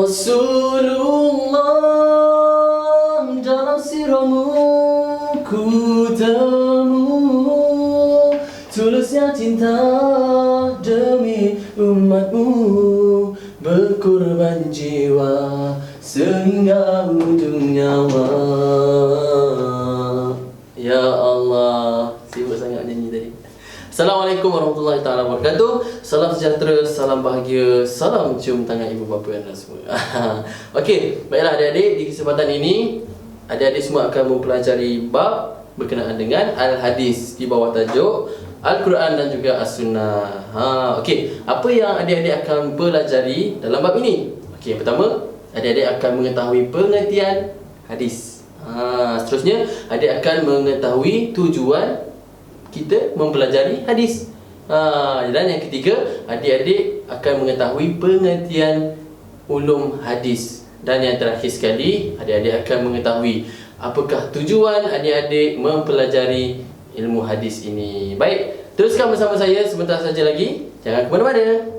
Rasulullah, dalam siramu ku temu tulusnya cinta demi umatmu, berkorban jiwa sehingga ujung nyawa. Ya Allah, sibuk sangat nyanyi tadi. Assalamualaikum warahmatullahi taala wabarakatuh. Salam sejahtera, salam bahagia, salam cium tangan ibu bapa anda semua. Okey, baiklah adik-adik, di kesempatan ini adik-adik semua akan mempelajari bab berkenaan dengan Al-Hadis di bawah tajuk Al-Quran dan juga As-Sunnah. Okey, apa yang adik-adik akan pelajari dalam bab ini? Okey, yang pertama, adik-adik akan mengetahui pengertian hadis. Seterusnya, adik akan mengetahui tujuan kita mempelajari hadis. Dan yang ketiga, adik-adik akan mengetahui pengertian ulum hadis. Dan yang terakhir sekali, adik-adik akan mengetahui apakah tujuan adik-adik mempelajari ilmu hadis ini. Baik, teruskan bersama saya sebentar saja lagi. Jangan ke mana-mana.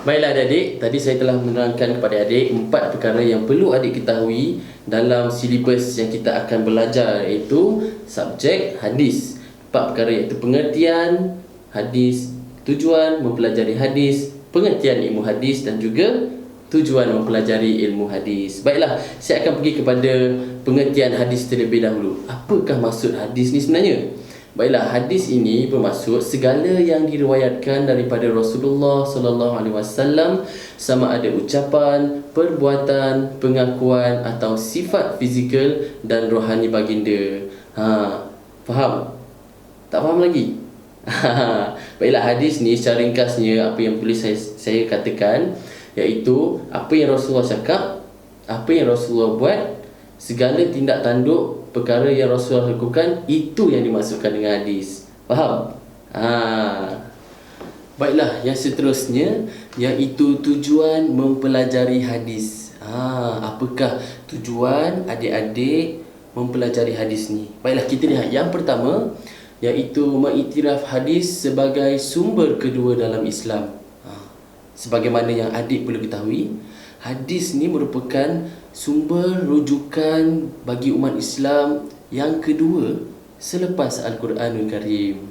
Baiklah adik-adik, tadi saya telah menerangkan kepada adik 4 perkara yang perlu adik ketahui dalam silibus yang kita akan belajar, iaitu subjek hadis. 4 perkara iaitu pengertian hadis, tujuan mempelajari hadis, pengertian ilmu hadis dan juga tujuan mempelajari ilmu hadis. Baiklah, saya akan pergi kepada pengertian hadis terlebih dahulu. Apakah maksud hadis ni sebenarnya? Baiklah, hadis ini bermaksud segala yang diriwayatkan daripada Rasulullah sallallahu alaihi wasallam, sama ada ucapan, perbuatan, pengakuan atau sifat fizikal dan rohani baginda. Faham? Tak faham lagi? Baiklah, hadis ni secara ringkasnya apa yang boleh saya katakan, iaitu apa yang Rasulullah cakap, apa yang Rasulullah buat, segala tindak tanduk perkara yang Rasulullah lakukan, itu yang dimaksudkan dengan hadis. Faham? Baiklah, yang seterusnya iaitu tujuan mempelajari hadis. Apakah tujuan adik-adik mempelajari hadis ni? Baiklah, kita lihat yang pertama, iaitu mengiktiraf hadis sebagai sumber kedua dalam Islam. Sebagaimana yang adik perlu ketahui, hadis ni merupakan sumber rujukan bagi umat Islam yang kedua selepas Al-Quranul Karim.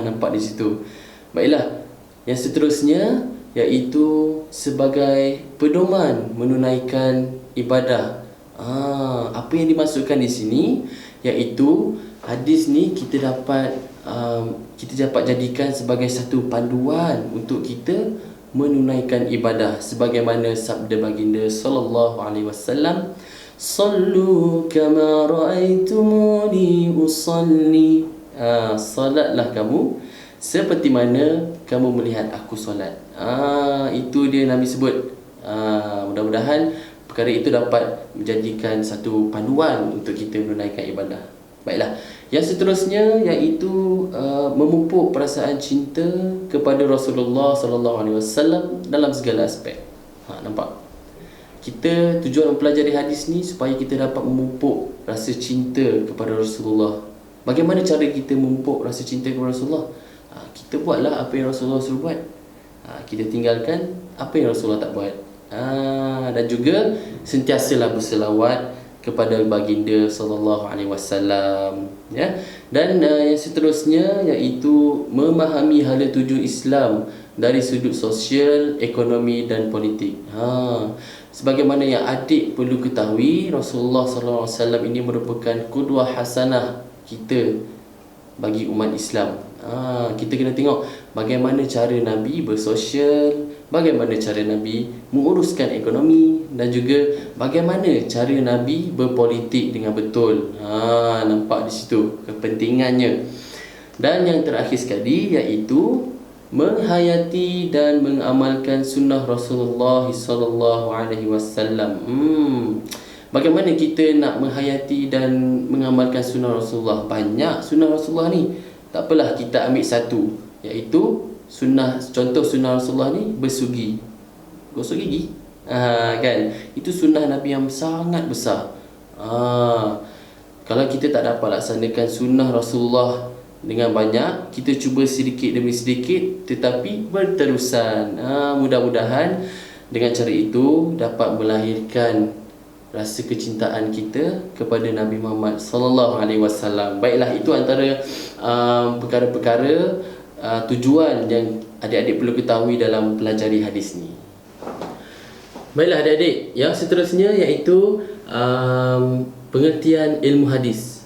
Nampak di situ. Baiklah, yang seterusnya iaitu sebagai pedoman menunaikan ibadah. Apa yang dimaksudkan di sini iaitu hadis ni kita dapat jadikan sebagai satu panduan untuk kita menunaikan ibadah, sebagaimana sabda baginda sallallahu alaihi wasallam, sallu kama raaitumuni usalli. Salatlah kamu seperti mana kamu melihat aku solat. Itu dia Nabi sebut. Mudah-mudahan perkara itu dapat menjadikan satu panduan untuk kita menunaikan ibadah. Baiklah, yang seterusnya iaitu memupuk perasaan cinta kepada Rasulullah sallallahu alaihi wasallam dalam segala aspek. Nampak? Kita tujuan mempelajari hadis ni supaya kita dapat memupuk rasa cinta kepada Rasulullah. Bagaimana cara kita memupuk rasa cinta kepada Rasulullah? Kita buatlah apa yang Rasulullah suruh buat. Kita tinggalkan apa yang Rasulullah tak buat. Dan juga sentiasalah berselawat kepada baginda sallallahu alaihi wasallam, ya. Dan yang seterusnya iaitu memahami hala tuju Islam dari sudut sosial, ekonomi dan politik. Sebagaimana yang adik perlu ketahui, Rasulullah sallallahu alaihi wasallam ini merupakan qudwah hasanah kita bagi umat Islam. Kita kena tengok bagaimana cara Nabi bersosial, bagaimana cara Nabi menguruskan ekonomi, dan juga bagaimana cara Nabi berpolitik dengan betul. Nampak di situ kepentingannya. Dan yang terakhir sekali iaitu menghayati dan mengamalkan sunnah Rasulullah sallallahu alaihi wasallam. Bagaimana kita nak menghayati dan mengamalkan sunnah Rasulullah? Banyak sunnah Rasulullah ni. Tak apalah, kita ambil satu, iaitu contoh sunnah Rasulullah ni bersugi, gosok gigi. Kan? Itu sunnah Nabi yang sangat besar. Kalau kita tak dapat laksanakan sunnah Rasulullah dengan banyak, kita cuba sedikit demi sedikit tetapi berterusan. Mudah-mudahan dengan cara itu dapat melahirkan rasa kecintaan kita kepada Nabi Muhammad sallallahu alaihi wasallam. Baiklah, itu antara perkara-perkara tujuan yang adik-adik perlu ketahui dalam pelajari hadis ni. Baiklah adik-adik, yang seterusnya iaitu pengertian ilmu hadis.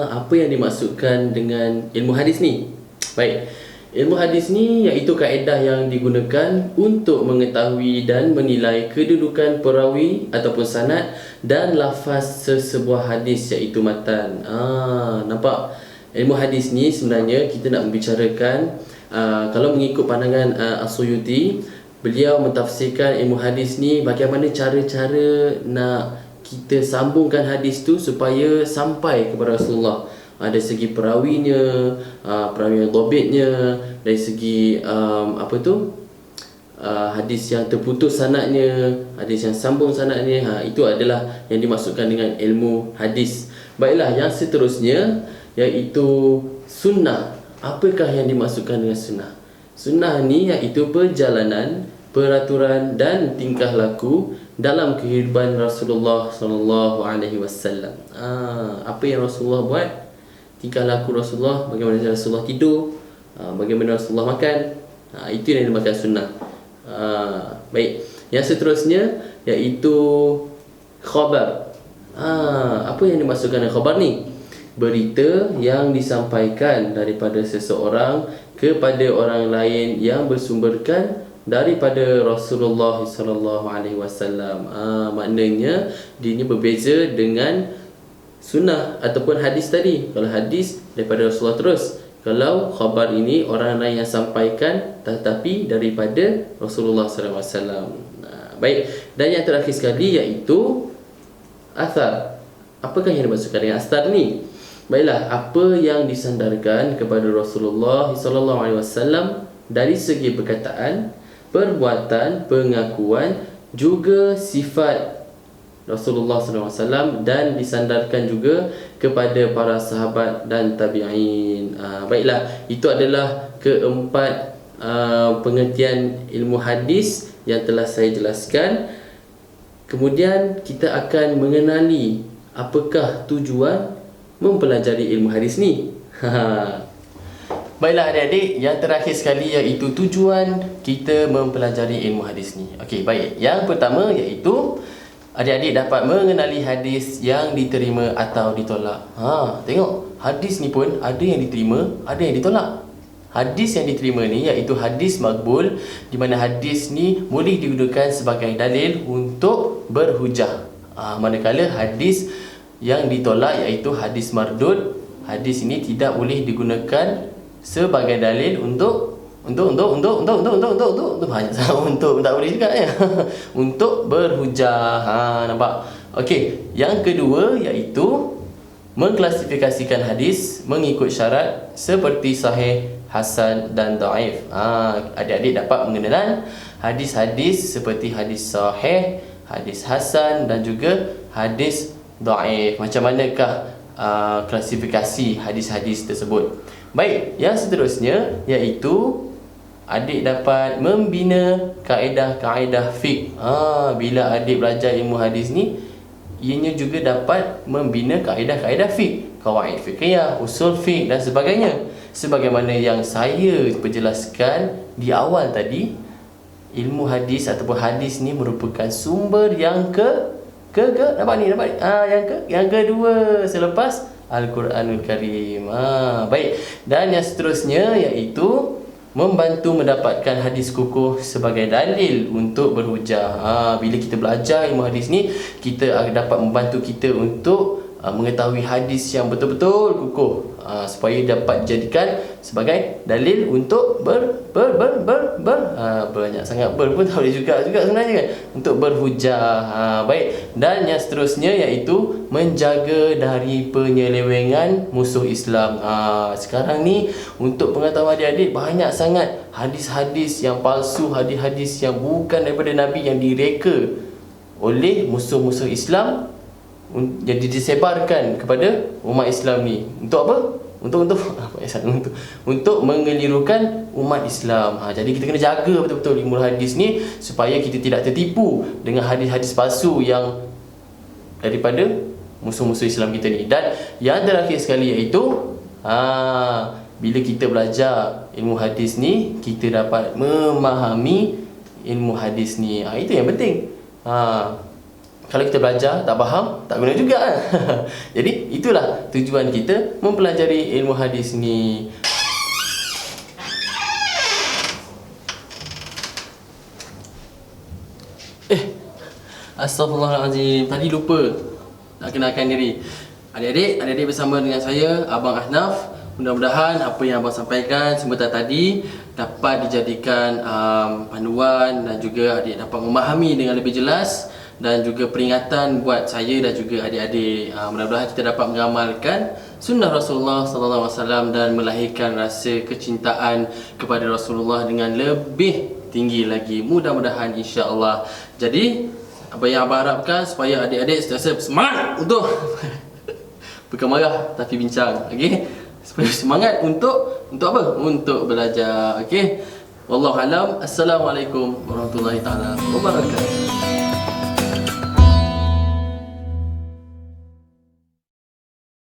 Apa yang dimaksudkan dengan ilmu hadis ni? Baik, ilmu hadis ni iaitu kaedah yang digunakan untuk mengetahui dan menilai kedudukan perawi ataupun sanad dan lafaz sesebuah hadis iaitu matan. Nampak? Ilmu hadis ni sebenarnya kita nak membicarakan, kalau mengikut pandangan As-Suyuti, beliau mentafsirkan ilmu hadis ni bagaimana cara-cara nak kita sambungkan hadis tu supaya sampai kepada Rasulullah. Dari segi perawinya, perawi yang dobitnya, dari segi hadis yang terputus sanadnya, hadis yang sambung sanadnya. Itu adalah yang dimaksudkan dengan ilmu hadis. Baiklah, yang seterusnya iaitu sunnah. Apakah yang dimaksudkan dengan sunnah? Sunnah ni iaitu perjalanan, peraturan dan tingkah laku dalam kehidupan Rasulullah sallallahu alaihi wasallam. Apa yang Rasulullah buat, tingkah laku Rasulullah, bagaimana Rasulullah tidur, bagaimana Rasulullah makan. Itu yang dinamakan sunnah. Baik, yang seterusnya iaitu khabar. Apa yang dimaksudkan dengan khabar ni? Berita yang disampaikan daripada seseorang kepada orang lain yang bersumberkan daripada Rasulullah sallallahu alaihi wasallam. Maknanya dia ni berbeza dengan sunnah ataupun hadis tadi. Kalau hadis daripada Rasulullah terus, kalau khabar ini orang lain yang sampaikan tetapi daripada Rasulullah sallallahu alaihi wasallam. Baik, dan yang terakhir sekali iaitu athar. Apakah yang dimaksudkan dengan athar ni? Baiklah, apa yang disandarkan kepada Rasulullah sallallahu alaihi wasallam dari segi perkataan, perbuatan, pengakuan, juga sifat Rasulullah SAW, dan disandarkan juga kepada para sahabat dan tabi'in. Baiklah, itu adalah keempat pengertian ilmu hadis yang telah saya jelaskan. Kemudian kita akan mengenali apakah tujuan mempelajari ilmu hadis ni. Baiklah adik-adik, yang terakhir sekali iaitu tujuan kita mempelajari ilmu hadis ni. Okey, baik. Yang pertama iaitu adik-adik dapat mengenali hadis yang diterima atau ditolak. Tengok, hadis ni pun ada yang diterima, ada yang ditolak. Hadis yang diterima ni iaitu hadis maqbul, di mana hadis ni boleh digunakan sebagai dalil untuk berhujah. Manakala hadis yang ditolak iaitu hadis mardud, hadis ini tidak boleh digunakan sebagai dalil untuk banyak sangat untuk tak boleh juga ya. Untuk berhujah. Nampak? Okey, yang kedua iaitu mengklasifikasikan hadis mengikut syarat seperti sahih, hasan dan dhaif. Adik-adik dapat mengenal hadis-hadis seperti hadis sahih, hadis hasan dan juga hadis dhaif. Macam manakah klasifikasi hadis-hadis tersebut? Baik, yang seterusnya iaitu adik dapat membina kaedah-kaedah fiqh. Bila adik belajar ilmu hadis ni, ianya juga dapat membina kaedah-kaedah fiqh, qawaid fiqhiyah, usul fiqh dan sebagainya. Sebagaimana yang saya perjelaskan di awal tadi, ilmu hadis ataupun hadis ni merupakan sumber yang yang kedua selepas Al-Quranul Karim. Baik, dan yang seterusnya iaitu membantu mendapatkan hadis kukuh sebagai dalil untuk berhujah. Bila kita belajar ilmu hadis ni, kita dapat membantu kita untuk mengetahui hadis yang betul-betul kukuh, supaya dapat dijadikan sebagai dalil untuk banyak sangat pun tak boleh juga sebenarnya kan, untuk berhujah. Baik, dan yang seterusnya iaitu menjaga dari penyelewengan musuh Islam. Sekarang ni untuk pengetahuan adik-adik, banyak sangat hadis-hadis yang palsu, hadis-hadis yang bukan daripada Nabi yang direka oleh musuh-musuh Islam, jadi disebarkan kepada umat Islam ni. Untuk apa? untuk apa ya, untuk mengelirukan umat Islam. Jadi kita kena jaga betul-betul ilmu hadis ni supaya kita tidak tertipu dengan hadis-hadis palsu yang daripada musuh-musuh Islam kita ni. Dan yang terakhir sekali iaitu bila kita belajar ilmu hadis ni, kita dapat memahami ilmu hadis ni. Itu yang penting. Kalau kita belajar tak faham, tak guna juga kan? Jadi itulah tujuan kita mempelajari ilmu hadis ni. Astaghfirullahalazim, tadi lupa nak kenalkan diri. Adik-adik bersama dengan saya, Abang Ahnaf. Mudah-mudahan apa yang abang sampaikan sebentar tadi dapat dijadikan panduan dan juga adik dapat memahami dengan lebih jelas, dan juga peringatan buat saya dan juga adik-adik. Mudah-mudahan kita dapat mengamalkan sunnah Rasulullah SAW dan melahirkan rasa kecintaan kepada Rasulullah dengan lebih tinggi lagi. Mudah-mudahan insya-Allah. Jadi apa yang abang harapkan supaya adik-adik sentiasa semangat untuk bukan marah tapi bincang, okey? Supaya semangat untuk apa? Untuk belajar, okey? Wallahu alam. Assalamualaikum warahmatullahi taala wabarakatuh.